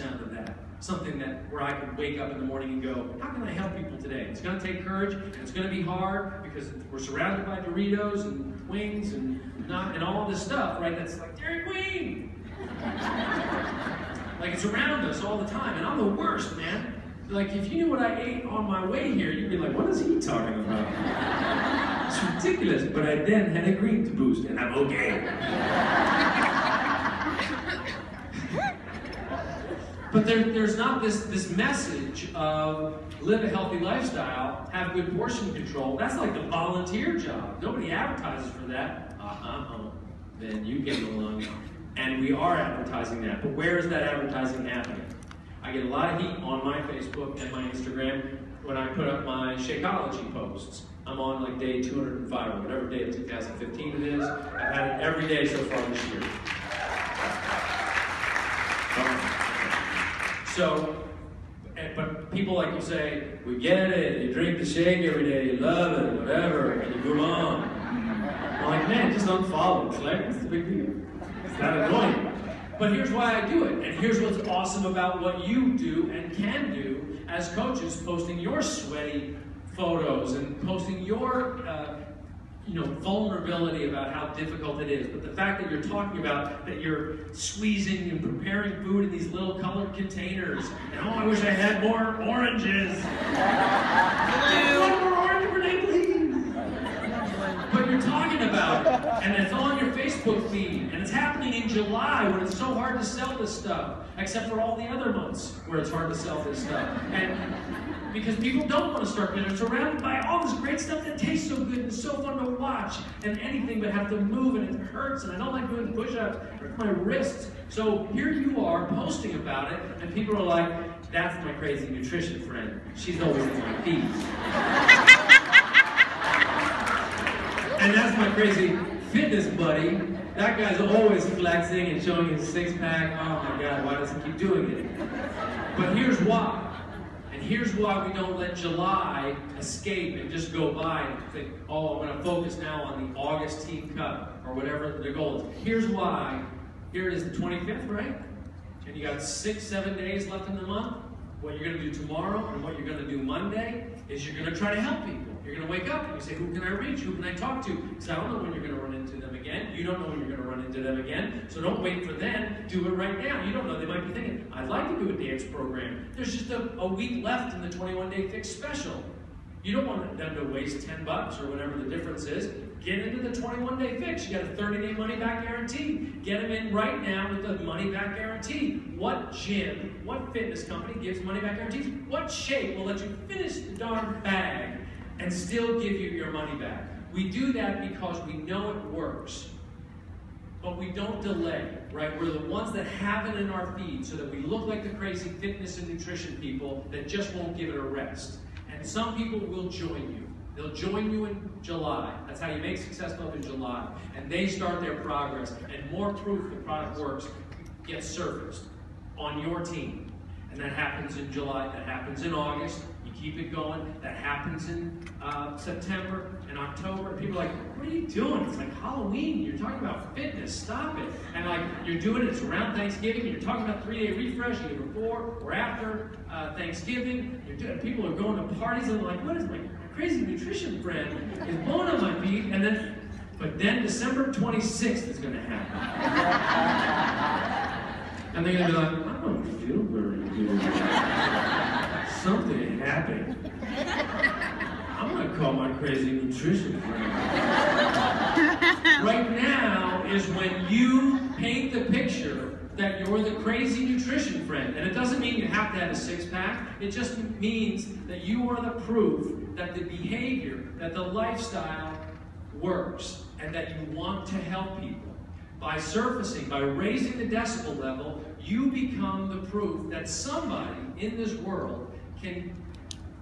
sound of that. Something where I can wake up in the morning and go, how can I help people today? It's going to take courage, and it's going to be hard because we're surrounded by Doritos and wings and all this stuff, right? That's like Dairy Queen. Like it's around us all the time, and I'm the worst, man. Like if you knew what I ate on my way here, you'd be like, what is he talking about? It's ridiculous, but I then had a green to boost, and I'm okay. But there's not this message of live a healthy lifestyle, have good portion control. That's like the volunteer job. Nobody advertises for that. Then you get along. And we are advertising that. But where is that advertising happening? I get a lot of heat on my Facebook and my Instagram when I put up my Shakeology posts. I'm on like day 205 or whatever day of 2015 it is. I've had it every day so far this year. But people like you say, we get it, you drink the shake every day, you love it, whatever, and you move on. I'm like, man, just unfollow. It's like, what's the big deal? It's not annoying. But here's why I do it, and here's what's awesome about what you do and can do as coaches, posting your sweaty photos and posting your vulnerability about how difficult it is. But the fact that you're talking about that you're squeezing and preparing food in these little colored containers. And oh, I wish I had more oranges. One more orange, Renee, please. But you're talking about it, and it's on your Facebook feed, and it's happening in July when it's so hard to sell this stuff, except for all the other months where it's hard to sell this stuff. And because people don't want to start dinner, surrounded by all this great stuff that tastes so good and so fun to watch, and anything but have to move, and it hurts, and I don't like doing push-ups, it hurts my wrists. So here you are posting about it, and people are like, that's my crazy nutrition friend. She's always in my feed. And that's my crazy fitness buddy. That guy's always flexing and showing his six-pack. Oh my God, why does he keep doing it? But here's why. Here's why we don't let July escape and just go by and think, oh, I'm going to focus now on the August Team Cup or whatever the goal is. Here's why. Here it is, the 25th, right? And you got 6-7 days left in the month. What you're going to do tomorrow and what you're going to do Monday is you're going to try to help people. You're going to wake up and you say, who can I reach? Who can I talk to? Because I don't know when you're going to run into them again. You don't know when you're going to run into them again. So don't wait for them. Do it right now. You don't know. They might be thinking, I'd like to do a dance program. There's just a week left in the 21-day fix special. You don't want them to waste $10 or whatever the difference is. Get into the 21-day fix. You got a 30-day money-back guarantee. Get them in right now with the money-back guarantee. What gym, what fitness company gives money-back guarantees? What shape will let you finish the darn bag and still give you your money back? We do that because we know it works. But we don't delay, right? We're the ones that have it in our feed so that we look like the crazy fitness and nutrition people that just won't give it a rest. And some people will join you. They'll join you in July. That's how you make Success Club in July. And they start their progress. And more proof the product works gets surfaced on your team. And that happens in July. That happens in August. You keep it going. That happens in September and October. People are like, what are you doing? It's like Halloween. You're talking about fitness. Stop it. And like, you're doing it. It's around Thanksgiving. And you're talking about 3-day refresh either before or after Thanksgiving. You're doing, people are going to parties and like, what is my crazy nutrition friend is blowing on my feet? And then, but then December 26th is going to happen. And they're going to be like, I don't feel very good. Something happened. I'm going to call my crazy nutrition friend. Right now is when you paint the picture that you're the crazy nutrition friend. And it doesn't mean you have to have a six-pack. It just means that you are the proof that the behavior, that the lifestyle works, and that you want to help people. By surfacing, by raising the decibel level, you become the proof that somebody in this world can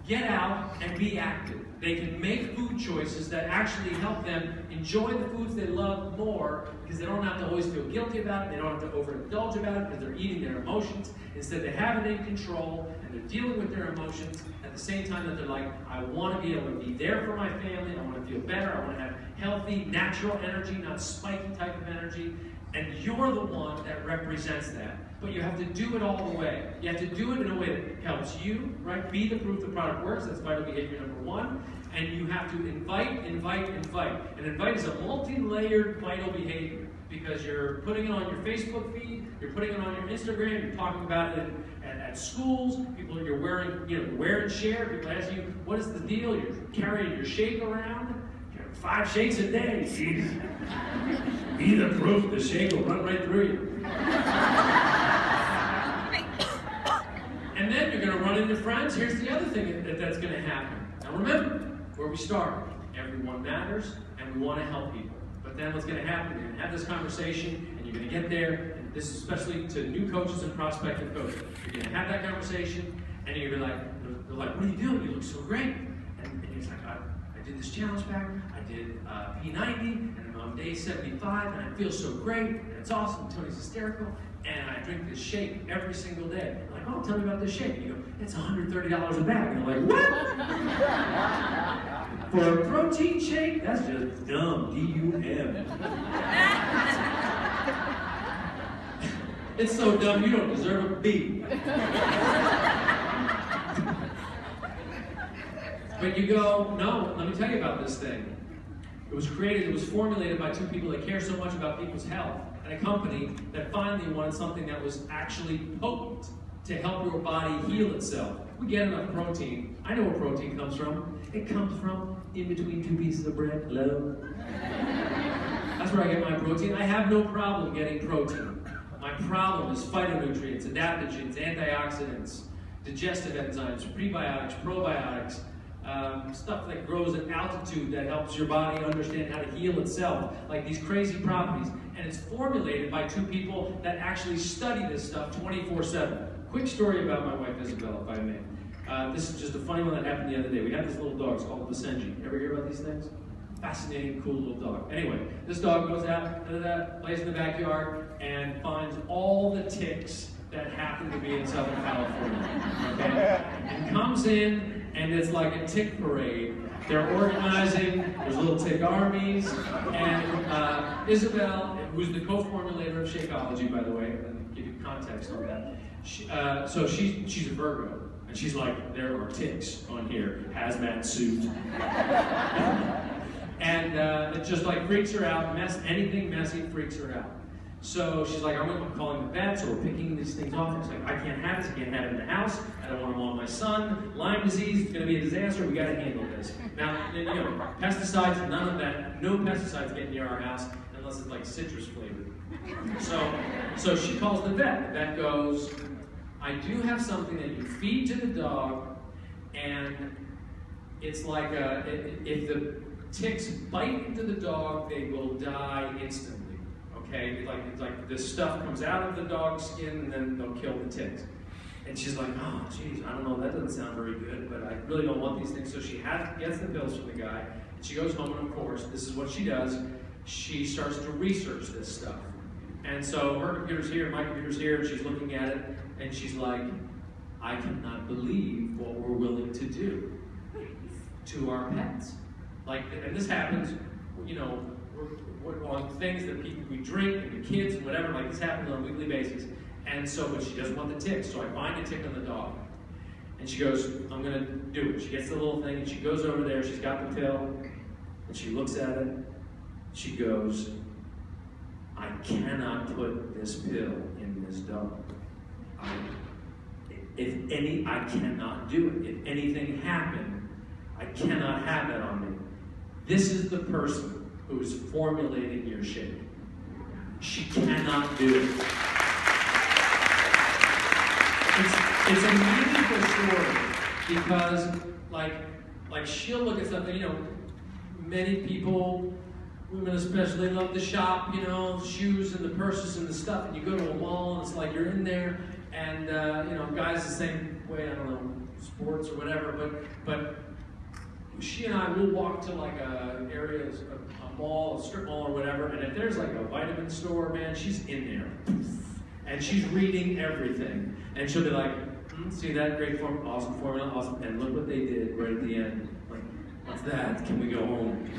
get out and be active. They can make food choices that actually help them enjoy the foods they love more because they don't have to always feel guilty about it. They don't have to overindulge about it because they're eating their emotions. Instead, they have it in control and they're dealing with their emotions at the same time that they're like, I want to be able to be there for my family. I want to feel better. I want to have healthy, natural energy, not spiky type of energy. And you're the one that represents that. But you have to do it all the way. You have to do it in a way that helps you, right? Be the proof the product works. That's vital behavior number one. And you have to invite, invite, invite. And invite is a multi-layered vital behavior because you're putting it on your Facebook feed, you're putting it on your Instagram, you're talking about it at schools, people you're wearing, wear and share. People ask you, what is the deal? You're carrying your shake around. 5 shakes a day. Jeez. Be the proof the shake will run right through you. And then you're going to run into friends. Here's the other thing that's going to happen. Now remember, where we start, everyone matters, and we want to help people. But then what's going to happen, you're going to have this conversation, and you're going to get there, and this is especially to new coaches and prospective coaches. You're going to have that conversation, and you're going to be like, they're like, what are you doing? You look so great. And he's like, I did this challenge pack, I did P90, and I'm on day 75, and I feel so great, and it's awesome, Tony's hysterical, and I drink this shake every single day. I'm like, oh, tell me about this shake. And you go, it's $130 a bag. And I'm like, what? For a protein shake? That's just dumb, D-U-M. It's so dumb, you don't deserve a B. But you go, no, let me tell you about this thing. It was formulated by 2 people that care so much about people's health, and a company that finally wanted something that was actually potent to help your body heal itself. We get enough protein. I know where protein comes from. It comes from in between 2 pieces of bread. Hello? That's where I get my protein. I have no problem getting protein. My problem is phytonutrients, adaptogens, antioxidants, digestive enzymes, prebiotics, probiotics, stuff that grows at altitude that helps your body understand how to heal itself, like these crazy properties. And it's formulated by 2 people that actually study this stuff 24/7. Quick story about my wife Isabel, if I may. This is just a funny one that happened the other day. We have this little dog, it's called the Senji. Ever hear about these things? Fascinating, cool little dog. Anyway, this dog goes out, plays in the backyard, and finds all the ticks that happen to be in Southern California. Okay? And comes in, and it's like a tick parade. They're organizing, there's little tick armies, and Isabel, who's the co-formulator of Shakeology, by the way, and give you context on that. So she's a Virgo, and she's like, there are ticks on here, hazmat suit. And it just like freaks her out, anything messy freaks her out. So she's like, I'm calling the vets, or we're picking these things off. It's like, I can't have this, I can't have it in the house. I don't want them on my son. Lyme disease, it's gonna be a disaster, we gotta handle this. Now, pesticides, none of that, no pesticides get near our house unless it's like citrus flavored. So she calls the vet. The vet goes, I do have something that you feed to the dog, and it's like, if the ticks bite into the dog, they will die instantly. Okay, it's like this stuff comes out of the dog's skin and then they'll kill the ticks. And she's like, oh, geez, I don't know, that doesn't sound very good, but I really don't want these things. So she gets the pills from the guy, and she goes home, and of course, this is what she does. She starts to research this stuff. And so her computer's here, my computer's here, and she's looking at it, and she's like, I cannot believe what we're willing to do to our pets. Like, and this happens, on things that we drink, and the kids, and whatever, like this happens on a weekly basis. And so, but she doesn't want the ticks, so I find a tick on the dog. And she goes, I'm gonna do it. She gets the little thing, and she goes over there, she's got the pill, and she looks at it, she goes, I cannot put this pill in this dog. I cannot do it. If anything happened, I cannot have that on me. This is the person who is formulating your shake. She cannot do it. It's a meaningful story because, like she'll look at something. Many people, women especially, love to shop. Shoes and the purses and the stuff. And you go to a mall, and it's like you're in there, and guys the same way. I don't know, sports or whatever, but. She and I will walk to like a mall, a strip mall or whatever, and if there's like a vitamin store, man, she's in there. And she's reading everything. And she'll be like, see that great awesome formula, awesome, and look what they did right at the end. Like, What's that? Can we go home?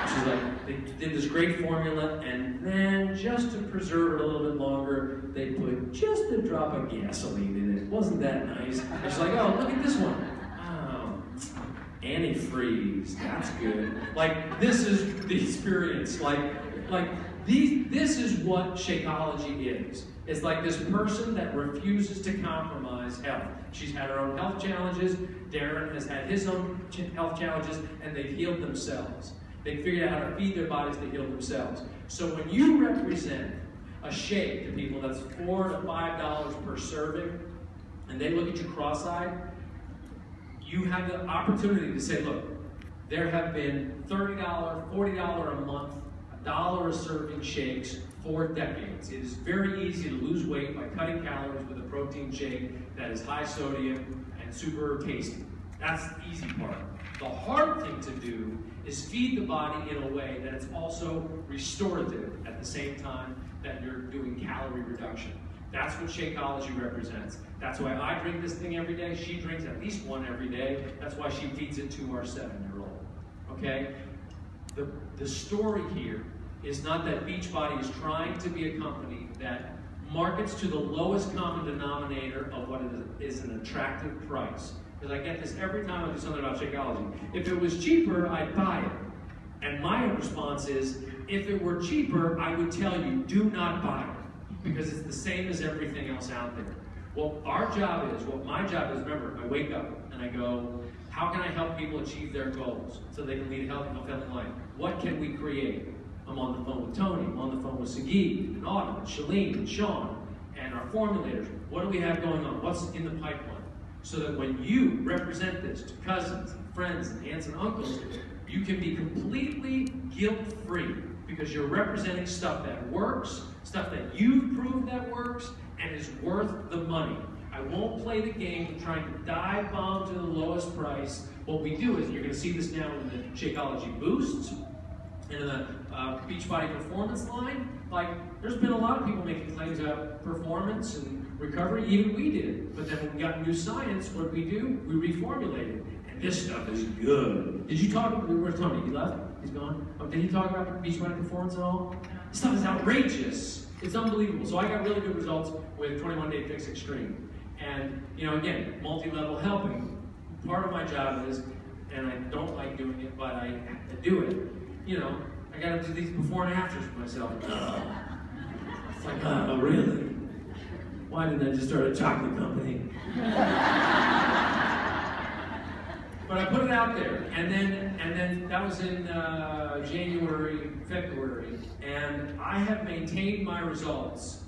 She's like, they did this great formula, and then just to preserve it a little bit longer, they put just a drop of gasoline in it. Wasn't that nice? And she's like, oh, look at this one. Oh, antifreeze. That's good. Like, this is the experience. This is what Shakeology is. It's like this person that refuses to compromise health. She's had her own health challenges. Darren has had his own health challenges, and they've healed themselves. They figured out how to feed their bodies to heal themselves. So when you represent a shake to people that's $4 to $5 per serving, and they look at you cross-eyed, you have the opportunity to say, look, there have been $30, $40 a month, $1 a serving shakes for decades. It is very easy to lose weight by cutting calories with a protein shake that is high sodium and super tasty. That's the easy part. The hard thing to do is feed the body in a way that it's also restorative at the same time that you're doing calorie reduction. That's what Shakeology represents. That's why I drink this thing every day. She drinks at least one every day. That's why she feeds it to our 7-year-old. Okay? The story here is not that Beachbody is trying to be a company that markets to the lowest common denominator of what is an attractive price. Because I get this every time I do something about Shakeology. If it was cheaper, I'd buy it. And my response is, if it were cheaper, I would tell you, do not buy it. Because it's the same as everything else out there. What my job is, remember, I wake up and I go, how can I help people achieve their goals so they can lead a healthy, fulfilling life? What can we create? I'm on the phone with Tony, I'm on the phone with Sagid, and Autumn, and Shalene, and Sean, and our formulators. What do we have going on? What's in the pipeline? So that when you represent this to cousins, and friends, and aunts and uncles, you can be completely guilt-free because you're representing stuff that works, stuff that you've proved that works, and is worth the money. I won't play the game of trying to dive bomb to the lowest price. What we do is, you're going to see this now in the Shakeology Boosts, and in the Beachbody Performance line. Like, there's been a lot of people making claims about performance and recovery, even we did. But then when we got new science, what did we do? We reformulated. And this stuff is good. Did you talk about, where's Tony? He left? He's gone? Oh, did he talk about Beachbody Performance at all? This stuff is outrageous. It's unbelievable. So I got really good results with 21 Day Fix Extreme. And, you know, again, multi-level helping. Part of my job is, and I don't like doing it, but I do it. You know, I gotta do these before and afters for myself. It's like, oh, really? Why didn't I just start a chocolate company? But I put it out there, and then that was in January, February, and I have maintained my results,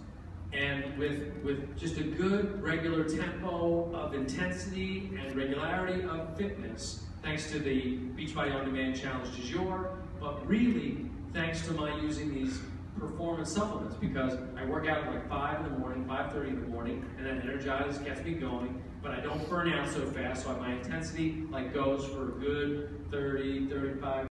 and with just a good regular tempo of intensity and regularity of fitness, thanks to the Beachbody On Demand Challenge du jour, but really thanks to my using these performance supplements, because I work out at like 5 in the morning, 5:30 in the morning, and that energizes, gets me going, but I don't burn out so fast, so my intensity like goes for a good 30, 35